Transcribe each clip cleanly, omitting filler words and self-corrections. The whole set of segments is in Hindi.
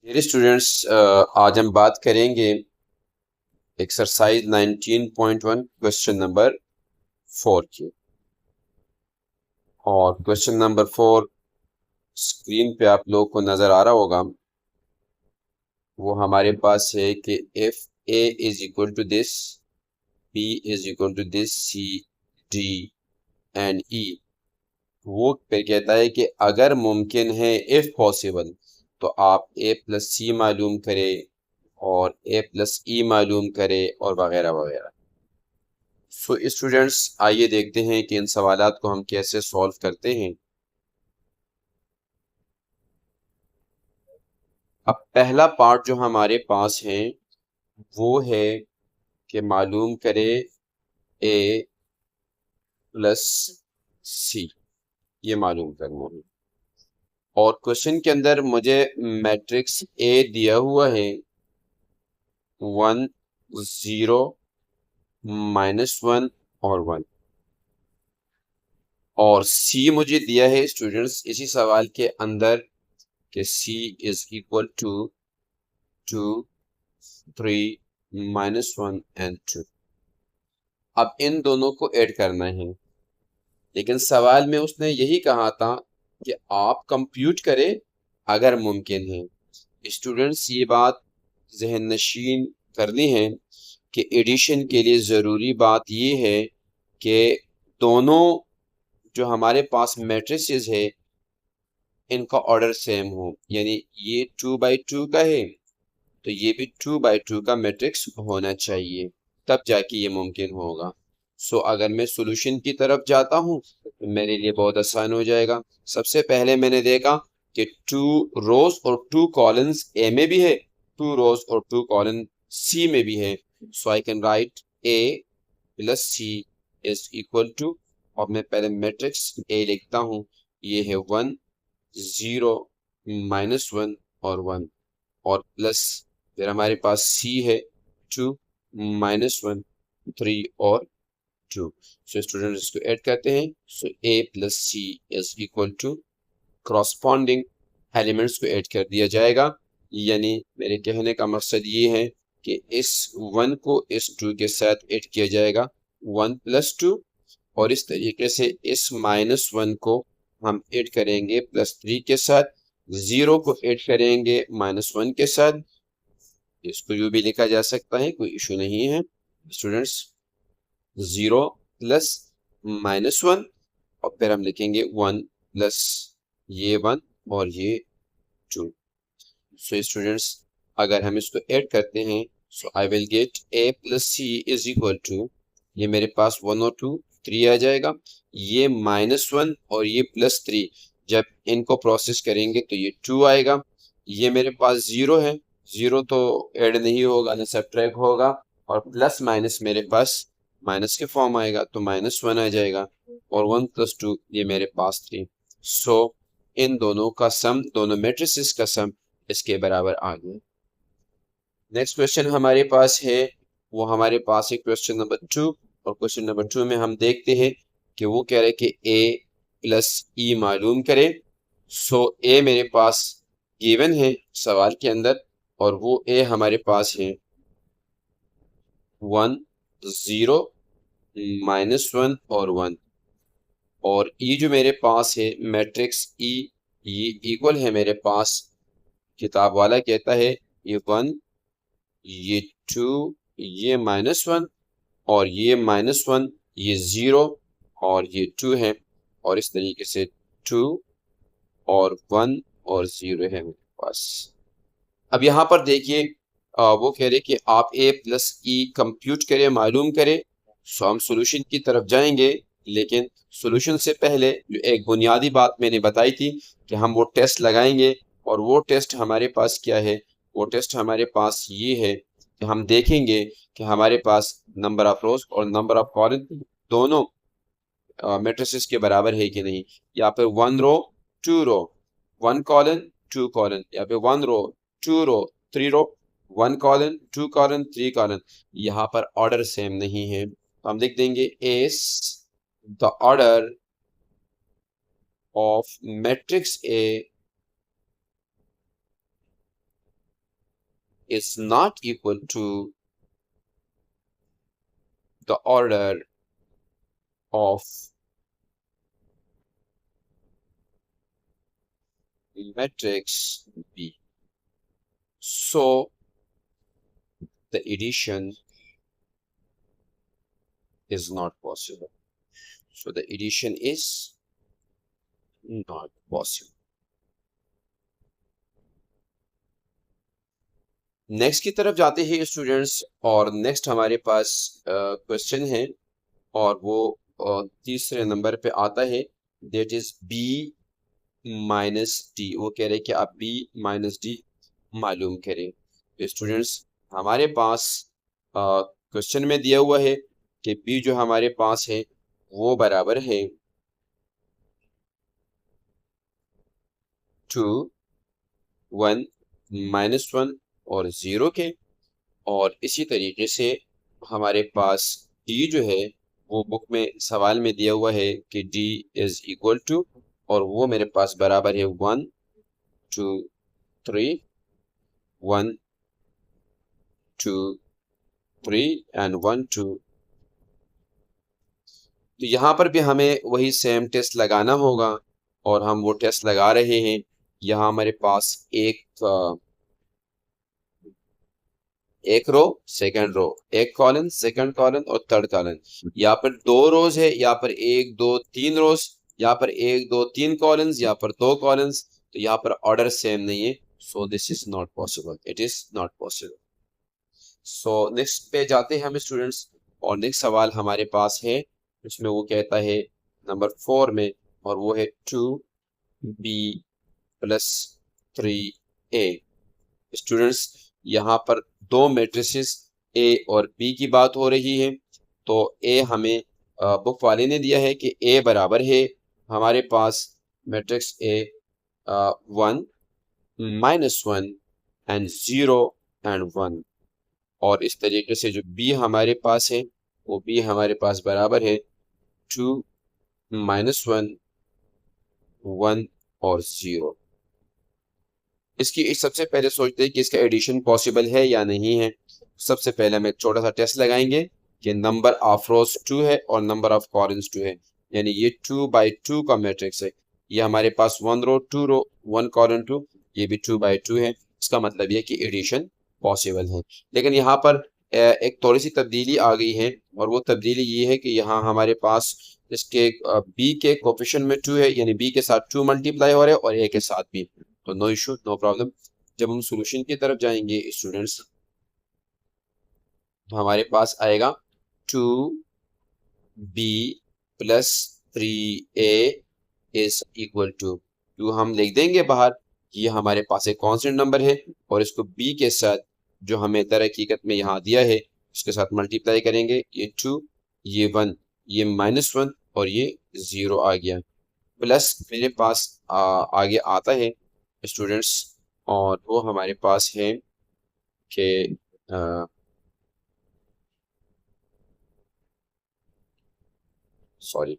मेरे स्टूडेंट्स, आज हम बात करेंगे एक्सरसाइज 19.1 क्वेश्चन नंबर 4 की। और क्वेश्चन नंबर 4 स्क्रीन पे आप लोगों को नजर आ रहा होगा। वो हमारे पास है कि if A is equal to this, B is equal to this, C, D and E. वो फिर कहता है कि अगर मुमकिन है, इफ पॉसिबल, तो आप ए प्लस सी मालूम करें और ए प्लस ई मालूम करें और वगैरह वगैरह। सो स्टूडेंट्स, आइए देखते हैं कि इन सवालात को हम कैसे सॉल्व करते हैं। अब पहला पार्ट जो हमारे पास है वो है कि मालूम करें ए प्लस सी, ये मालूम करना है। और क्वेश्चन के अंदर मुझे मैट्रिक्स ए दिया हुआ है 1 0 -1 और 1, और सी मुझे दिया है स्टूडेंट्स इसी सवाल के अंदर कि सी इज इक्वल टू 2 3 -1 एंड 2। अब इन दोनों को ऐड करना है, लेकिन सवाल में उसने यही कहा था कि आप कंप्यूट करें अगर मुमकिन है। स्टूडेंट्स, ये बात जहन नशीन करनी है कि एडिशन के लिए ज़रूरी बात ये है कि दोनों जो हमारे पास मैट्रिसेस है इनका ऑर्डर सेम हो। यानी ये 2 by 2 का है तो ये भी 2 by 2 का मैट्रिक्स होना चाहिए, तब जाके ये मुमकिन होगा। सो अगर मैं सॉल्यूशन की तरफ जाता हूँ तो मेरे लिए बहुत आसान हो जाएगा। सबसे पहले मैंने देखा कि 2 रोज और 2 कॉलम्स ए में भी है, 2 रोज और 2 कॉलम सी में भी है। So I can write A plus C is equal to, और मैं पहले मैट्रिक्स ए लिखता हूँ। ये है 1 0 -1 और 1, और प्लस फिर हमारे पास सी है 2 -1 3 और 2। सो स्टूडेंट्स, इसको ऐड करते हैं। So A plus C is equal to, corresponding elements को ऐड कर दिया जाएगा। यानी मेरे कहने का मकसद ये है कि इस 1 को इस 2 के साथ ऐड किया जाएगा, 1 + 2, और इस तरीके से इस -1 को हम ऐड करेंगे +3 के साथ, 0 को ऐड करेंगे -1 के साथ। इसको यूँ भी लिखा जा सकता है, कोई इशू नहीं है स्टूडेंट्स। 0 प्लस -1, और फिर हम लिखेंगे 1 प्लस ये 1 और ये 2। सो स्टूडेंट्स, अगर हम इसको ऐड करते हैं, so I will get A plus C is equal to, ये मेरे पास 1 और 2 3 आ जाएगा, ये -1 और ये +3, जब इनको प्रोसेस करेंगे तो ये 2 आएगा। ये मेरे पास 0 है, 0 तो ऐड नहीं होगा ना सब्ट्रैक्ट होगा, और प्लस माइनस मेरे पास माइनस के फॉर्म आएगा तो -1 आ जाएगा, और 1 + 2 ये मेरे पास 3। सो इन दोनों का सम, दोनों मैट्रिसेस का सम इसके बराबर आ गया। नेक्स्ट क्वेश्चन हमारे पास है, वो हमारे पास है क्वेश्चन नंबर 2। और क्वेश्चन नंबर 2 में हम देखते हैं कि वो कह रहे कि ए प्लस ई मालूम करे। सो ए मेरे पास गिवन है सवाल के अंदर, और वो ए हमारे पास है 1 0 -1 और 1, और ई जो मेरे पास है मैट्रिक्स ई, ये इक्वल है मेरे पास, किताब वाला कहता है ये 1, ये 2, ये -1 और ये -1, ये 0 और ये 2 है, और इस तरीके से 2 और 1 और 0 है मेरे पास। अब यहाँ पर देखिए, वो कह रहे कि आप ए प्लस ई कंप्यूट करें, मालूम करें। सो हम सॉल्यूशन की तरफ जाएंगे, लेकिन सॉल्यूशन से पहले जो एक बुनियादी बात मैंने बताई थी कि हम वो टेस्ट लगाएंगे, और वो टेस्ट हमारे पास क्या है, वो टेस्ट हमारे पास ये है कि हम देखेंगे कि हमारे पास नंबर ऑफ रोज और नंबर ऑफ कॉलम दोनों मैट्रिसेस के बराबर है कि नहीं। या फिर 1 रो 2 रो 1 कॉलम 2 कॉलम, या फिर 1 रो 2 रो 3 रो 1 कॉलम 2 कॉलम 3 कॉलम, यहाँ पर ऑर्डर सेम नहीं है, तो हम लिख देंगे S the order of matrix A is not equal to the order of matrix B. So the addition is not possible. So the addition is not possible. Next की तरफ जाते हैं स्टूडेंट्स, और नेक्स्ट हमारे पास क्वेश्चन है, और वो तीसरे नंबर पे आता है, that is b minus D. वो कह रहे हैं कि आप b माइनस डी मालूम करें। तो स्टूडेंट्स हमारे पास क्वेश्चन में दिया हुआ है कि b जो हमारे पास है वो बराबर है 2, 1, -1 और 0 के। और इसी तरीके से हमारे पास d जो है वो बुक में सवाल में दिया हुआ है कि d इज इक्वल टू, और वो मेरे पास बराबर है 1, 2, 3, 1, 2, 3 एंड 1, 2। तो यहाँ पर भी हमें वही सेम टेस्ट लगाना होगा, और हम वो टेस्ट लगा रहे हैं। यहाँ हमारे पास एक रो, सेकंड रो, एक कॉलन, सेकंड कॉलन और थर्ड कॉलन। यहाँ पर 2 रोज है, यहाँ पर 1, 2, 3 रोज, यहाँ पर 1, 2, 3 कॉलम्स, यहाँ पर 2 कॉलम्स। तो यहाँ पर ऑर्डर सेम नहीं है, so this is not possible, it is not possible. So next पे जाते हैं हम स्टूडेंट्स, और नेक्स्ट सवाल हमारे पास है, उसमें वो कहता है नंबर 4 में, और वो है 2b + 3a। स्टूडेंट्स यहाँ पर 2 मैट्रिसेस A और B की बात हो रही है। तो A हमें बुक वाले ने दिया है कि A बराबर है हमारे पास मैट्रिक्स A 1, -1 एंड 0 एंड 1। और इस तरीके से जो B हमारे पास है वो B हमारे पास बराबर है 2, -1, 1 और 0। इसकी सबसे पहले सोचते हैं कि इसका एडिशन पॉसिबल है या नहीं है। सबसे पहले हम एक छोटा सा टेस्ट लगाएंगे कि नंबर ऑफ रोज 2 है और नंबर ऑफ कॉलम्स 2 है, यानी ये 2 बाई 2 का मैट्रिक्स है। ये हमारे पास 1 रो 2 रो 1 कॉलम 2, ये भी 2 बाई 2 है। इसका मतलब ये कि एडिशन पॉसिबल है। लेकिन यहाँ पर एक थोड़ी सी तब्दीली आ गई है, और वो तब्दीली ये है कि यहाँ हमारे पास इसके b के कोफिशिएंट में 2 है, यानी b के साथ 2 मल्टीप्लाई हो रहे हैं और a के साथ भी, तो नो इशू, नो प्रॉब्लम। जब हम सॉल्यूशन की तरफ जाएंगे स्टूडेंट्स, तो हमारे पास आएगा 2b + 3a is equal to 2। हम लिख देंगे बाहर, ये हमारे पास एक कांस्टेंट नंबर है, और इसको b के साथ जो हमें दर हकीकत में यहाँ दिया है उसके साथ मल्टीप्लाई करेंगे। ये 2, ये 1, ये -1 और ये 0 आ गया। प्लस मेरे पास आगे आता है स्टूडेंट्स, और वो हमारे पास है कि सॉरी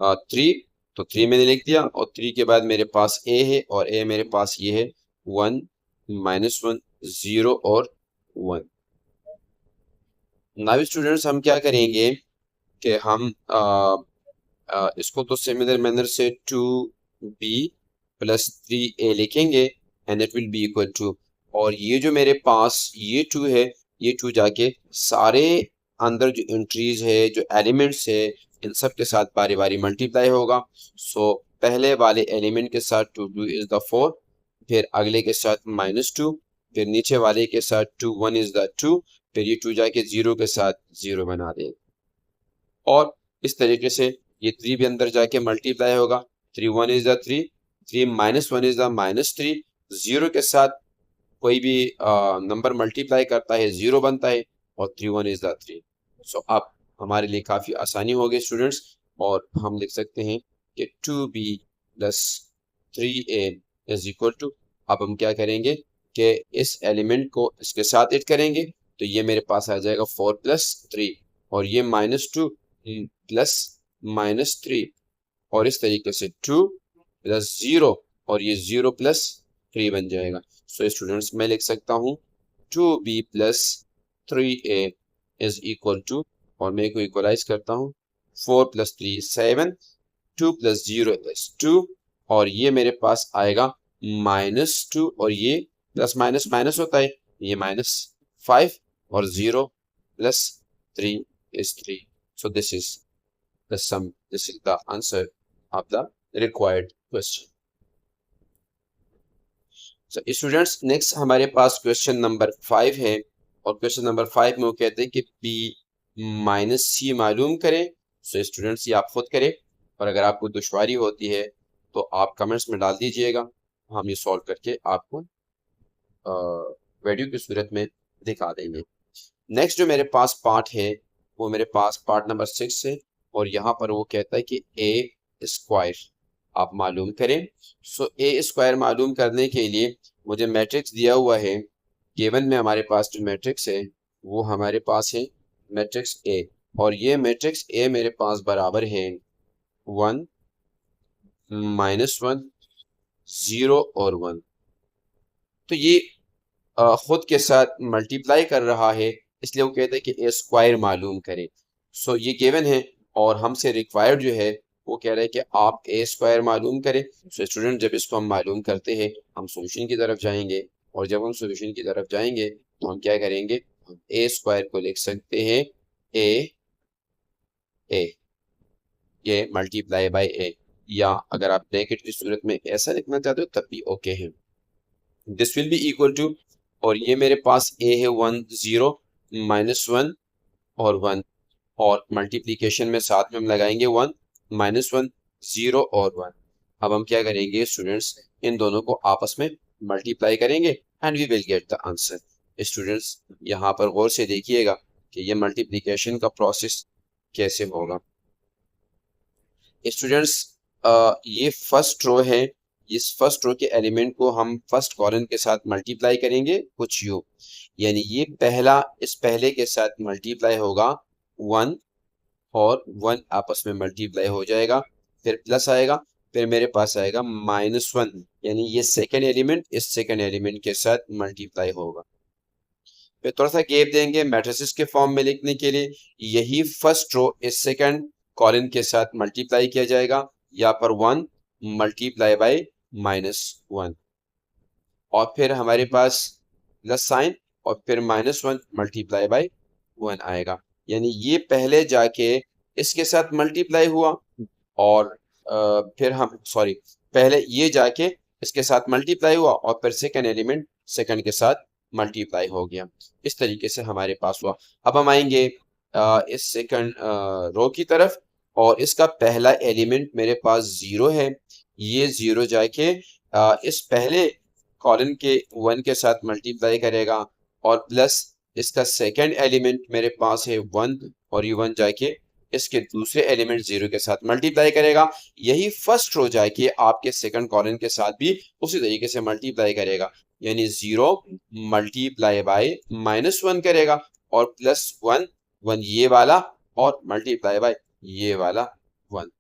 3, तो 3 मैंने लिख दिया, और 3 के बाद मेरे पास a है, और a मेरे पास ये है 1, -1, 0 और 1। नाउ स्टूडेंट्स हम क्या करेंगे कि हम इसको तो सिमिलर मैनर से 2b + 3a लिखेंगे, and it will be equal to, और ये जो मेरे पास ये 2 है, ये 2 जाके सारे अंदर जो एंट्रीज है, जो एलिमेंट्स है, इन सब के साथ बारी बारी मल्टीप्लाई होगा। सो पहले वाले एलिमेंट के साथ 2 इज द 4, फिर अगले के साथ -2, फिर नीचे वाले के साथ 2 1 इज द 2, फिर ये 2 जाके 0 के साथ 0 बना देगा। और इस तरीके से ये 3 भी अंदर जाके मल्टीप्लाई होगा। 3 1 इज द 3, 3 -1 इज द -3, 0 के साथ कोई भी नंबर मल्टीप्लाई करता है 0 बनता है, और 3 1 इज द 3। सो अब हमारे लिए काफ़ी आसानी हो गई स्टूडेंट्स, और हम लिख सकते हैं कि 2b + 3a is equal to, अब हम क्या करेंगे कि इस एलिमेंट को इसके साथ ऐड करेंगे, तो ये मेरे पास आ जाएगा 4 + 3, और ये -2 + -3, और इस तरीके से 2 प्लस 0 और ये 0 प्लस 3 बन जाएगा। सो स्टूडेंट्स मैं लिख सकता हूँ 2b plus 3a is equal to, और मैं को इक्वलाइज करता हूँ, 4 प्लस 3 7, 2 प्लस 0 इज 2, और ये मेरे पास आएगा -2, और ये प्लस माइनस माइनस होता है, ये -5, और 0 plus 3 is 3. So this is the sum. This is the answer of the required question. So students, next हमारे पास क्वेश्चन नंबर 5 है, और क्वेश्चन नंबर 5 में वो कहते हैं कि b माइनस सी मालूम करें। सो स्टूडेंट्स ये आप खुद करें, और अगर आपको दुश्वारी होती है तो आप कमेंट्स में डाल दीजिएगा, हम ये सॉल्व करके आपको वीडियो की सूरत में दिखा देंगे। नेक्स्ट जो मेरे पास पार्ट है वो मेरे पास पार्ट नंबर 6 है, और यहाँ पर वो कहता है कि ए स्क्वायर आप मालूम करें। सो ए स्क्वायर मालूम करने के लिए मुझे मैट्रिक्स दिया हुआ है, गिवन में हमारे पास जो मैट्रिक्स है वो हमारे पास है मैट्रिक्स ए, और ये मैट्रिक्स ए मेरे पास बराबर है 1 -1 0 और 1। तो ये खुद के साथ मल्टीप्लाई कर रहा है, इसलिए वो कहते हैं कि ए स्क्वायर मालूम करें। सो ये गिवन है, और हमसे रिक्वायर्ड जो है वो कह रहे हैं कि आप ए स्क्वायर मालूम करें। सो स्टूडेंट जब इसको हम मालूम करते हैं हम सोल्यूशन की तरफ जाएंगे, और जब हम सोल्यूशन की तरफ जाएंगे तो हम क्या करेंगे, ए स्क्वायर को लिख सकते हैं ए ए, ये मल्टीप्लाई बाय ए, या अगर आप ब्रैकेट की सूरत में ऐसा लिखना चाहते हो तब भी ओके है। This will be equal to, और ये मेरे पास ए है 1 0 -1 और 1, और मल्टीप्लिकेशन में साथ में हम लगाएंगे 1 -1 0 और 1। अब हम क्या करेंगे स्टूडेंट्स, इन दोनों को आपस में मल्टीप्लाई करेंगे and we will get the answer. Students यहाँ पर गौर से देखिएगा कि ये मल्टीप्लिकेशन का प्रोसेस कैसे होगा। स्टूडेंट्स ये फर्स्ट रो है, इस फर्स्ट रो के एलिमेंट को हम फर्स्ट कॉलम के साथ मल्टीप्लाई करेंगे कुछ यू, यानी ये पहला इस पहले के साथ मल्टीप्लाई होगा 1 और 1 आपस में मल्टीप्लाई हो जाएगा, फिर प्लस आएगा, फिर मेरे पास आएगा -1, यानी ये सेकेंड एलिमेंट इस सेकेंड एलिमेंट के साथ मल्टीप्लाई होगा। फिर थोड़ा सा गैप देंगे मैट्रिसेस के फॉर्म में लिखने के लिए, यही फर्स्ट रो इस सेकेंड कॉलम के साथ मल्टीप्लाई किया जाएगा, यहाँ पर 1 मल्टीप्लाई बाय -1, और फिर हमारे पास प्लस साइन, और फिर -1 मल्टीप्लाई बाय 1 आएगा, यानी ये पहले जाके इसके साथ मल्टीप्लाई हुआ, और फिर हम पहले ये जाके इसके साथ मल्टीप्लाई हुआ, और फिर सेकेंड एलिमेंट सेकेंड के साथ मल्टीप्लाई हो गया। इस तरीके से हमारे पास हुआ। अब हम आएंगे इस सेकंड रो की तरफ, और इसका पहला एलिमेंट मेरे पास 0 है, ये 0 जाके इस पहले कॉलम के 1 के साथ मल्टीप्लाई करेगा, और प्लस इसका सेकंड एलिमेंट मेरे पास है 1, और ये 1 जाके इसके दूसरे एलिमेंट 0 के साथ मल्टीप्लाई करेगा। यही फर्स्ट रो जाके आपके सेकंड कॉलम के साथ भी उसी तरीके से मल्टीप्लाई करेगा, यानी 0 मल्टीप्लाई बाय -1 करेगा, और +1 1 ये वाला, और मल्टीप्लाई बाय ये वाला 1।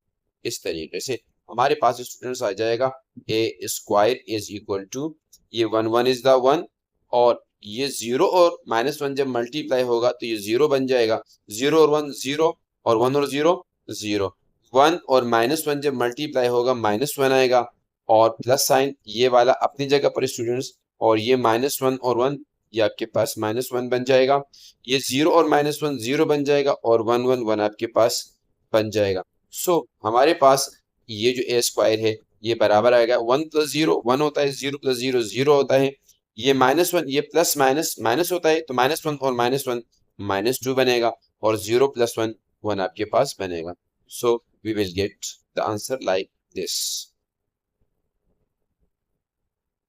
इस तरीके से हमारे पास स्टूडेंट्स आ जाएगा ए स्क्वायर इज इक्वल टू, ये 1 1 इज द 1, और ये 0 और -1 जब मल्टीप्लाई होगा तो ये 0 बन जाएगा, 0 और 1 0, और 1 और 0 0, 1 और -1 जब मल्टीप्लाई होगा -1 आएगा, और प्लस साइन ये वाला अपनी जगह पर स्टूडेंट्स, और ये -1 और 1 ये आपके पास -1 बन जाएगा, ये 0 और -1 0 बन जाएगा, और 1 1 1 आपके पास बन जाएगा। सो हमारे पास ये जो ए स्क्वायर है ये बराबर आएगा 1 + 0 1 होता है, 0 + 0 0 होता है, ये -1 ये प्लस माइनस माइनस होता है, तो -1 और -1 -2 बनेगा, और 0 + 1 1 आपके पास बनेगा। So we will get the answer like this.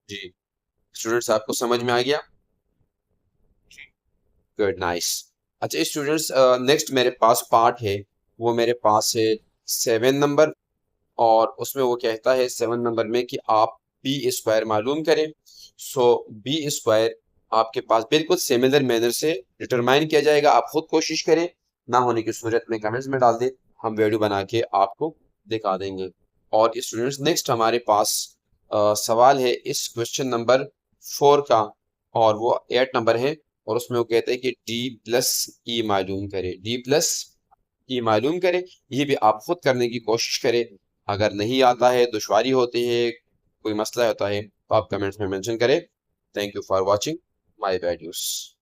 जी स्टूडेंट्स आपको समझ में आ गया? Good, nice. अच्छा स्टूडेंट्स नेक्स्ट मेरे पास पार्ट है, वो मेरे पास है 7 नंबर, और उसमें वो कहता है 7 नंबर में कि आप बी स्क्वायर मालूम करें। सो बी स्क्वायर आपके पास बिल्कुल सिमिलर मैनर से डिटरमाइन किया जाएगा, आप खुद कोशिश करें, ना होने की सूरत में कमेंट्स में डाल दें, हम वीडियो बना के आपको दिखा देंगे। और स्टूडेंट्स नेक्स्ट हमारे पास सवाल है इस क्वेश्चन नंबर 4 का, और वो 8 नंबर है, और उसमें वो कहते हैं कि डी प्लस ई मालूम करे, डी प्लस ई मालूम करे। ये भी आप खुद करने की कोशिश करें। अगर नहीं आता है, दुश्वारी होती है, कोई मसला होता है, तो आप कमेंट्स में मेंशन करें। Thank you for watching my videos.